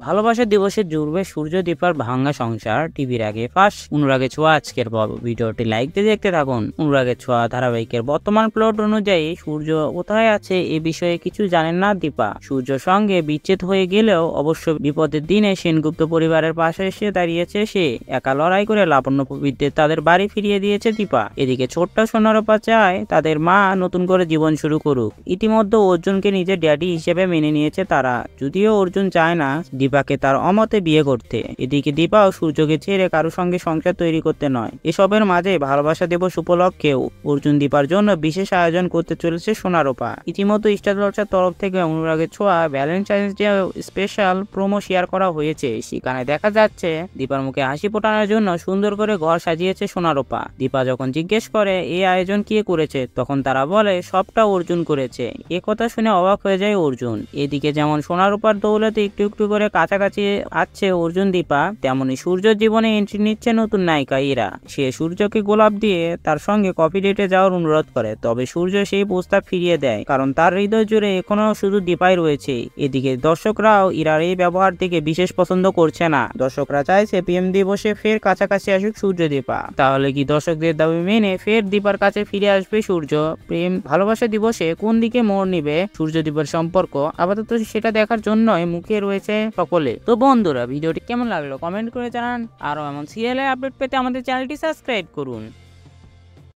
ভালোবাসা দিবসে জুড়বে সূর্য দীপার ভাঙা সংসার। টিভির আগে ফাঁস অনুরাগের ছোঁয়া আজকের পর্ব। ভিডিওটি লাইক দিয়ে দেখতে থাকুন। অনুরাগের ছোঁয়া ধারাবাহিকের বর্তমান প্লট অনুযায়ী সূর্য কোথায় আছে এ বিষয়ে কিছু জানেন না দীপা। সূর্যর সঙ্গে বিচ্ছেদ হয়ে গেলেও অবশ্য বিপদের দিনে সেনগুপ্ত পরিবারের পাশে এসে দাঁড়িয়েছে সে। একা লড়াই করে লাবণ্য প্রবৃত্তির তাদের বাড়ি ফিরিয়ে দিয়েছে দীপা। এদিকে ছোট্ট সোনারূপা চায় তাদের মা নতুন করে জীবন শুরু করুক। ইতিমধ্যে অর্জুনকে নিজের ড্যাডি হিসেবে মেনে নিয়েছে তারা, যদিও অর্জুন চায় না দীপাকে তার অমতে বিয়ে করতে। এদিকে দীপাও সূর্যকে ছেড়ে কারো সঙ্গে সংসার তৈরি করতে নয়। এসবের মাঝে ভালোবাসা দিবস উপলক্ষেও অর্জুন দীপার জন্য বিশেষ আয়োজন করতে চলেছে সোনারূপা। ইতিমধ্যে স্টার জলসার তরফ থেকে অনুরাগের ছোঁয়া Valentine's day special promo share করা হয়েছে। সেখানে দেখা যাচ্ছে দীপার মুখে হাসি ফোটানোর জন্য সুন্দর করে ঘর সাজিয়েছে সোনারূপা। দীপা যখন জিজ্ঞেস করে এই আয়োজন কে করেছে, তখন তারা বলে সবটা অর্জুন করেছে। এ কথা শুনে অবাক হয়ে যায় অর্জুন। এদিকে যেমন সোনারূপার দৌলতে একটু একটু করে কাছাকাছি আসছে অর্জুন দীপা, তেমনি সূর্যর জীবনে এন্ট্রি নিচ্ছে নতুন নায়িকা ইরা। সে সূর্যকে গোলাপ দিয়ে তার সঙ্গে কফি ডেটে যাওয়ার অনুরোধ করে, তবে সূর্য সেই প্রস্তাব ফিরিয়ে দেয়, কারণ তার হৃদয় জুড়ে এখনো শুধু দীপাই রয়েছে। এদিকে দর্শকরাও ইরার এই ব্যবহার থেকে বিশেষ পছন্দ করছে না। দর্শকরা চাইছে প্রেম দিবসে ফের কাছাকাছি আসুক সূর্য দীপা। তাহলে কি দর্শকদের দাবি মেনে ফের দীপার কাছে ফিরে আসবে সূর্য? প্রেম ভালোবাসা দিবসে কোন দিকে মোড় নিবে সূর্য দীপার সম্পর্ক? আপাতত সেটা দেখার জন্যই মুখে রয়েছে সকলে। তো বন্ধুরা, ভিডিওটি কেমন লাগলো কমেন্ট করে জানান। আরো এমন সিরিয়ালের আপডেট পেতে আমাদের চ্যানেলটি সাবস্ক্রাইব করুন।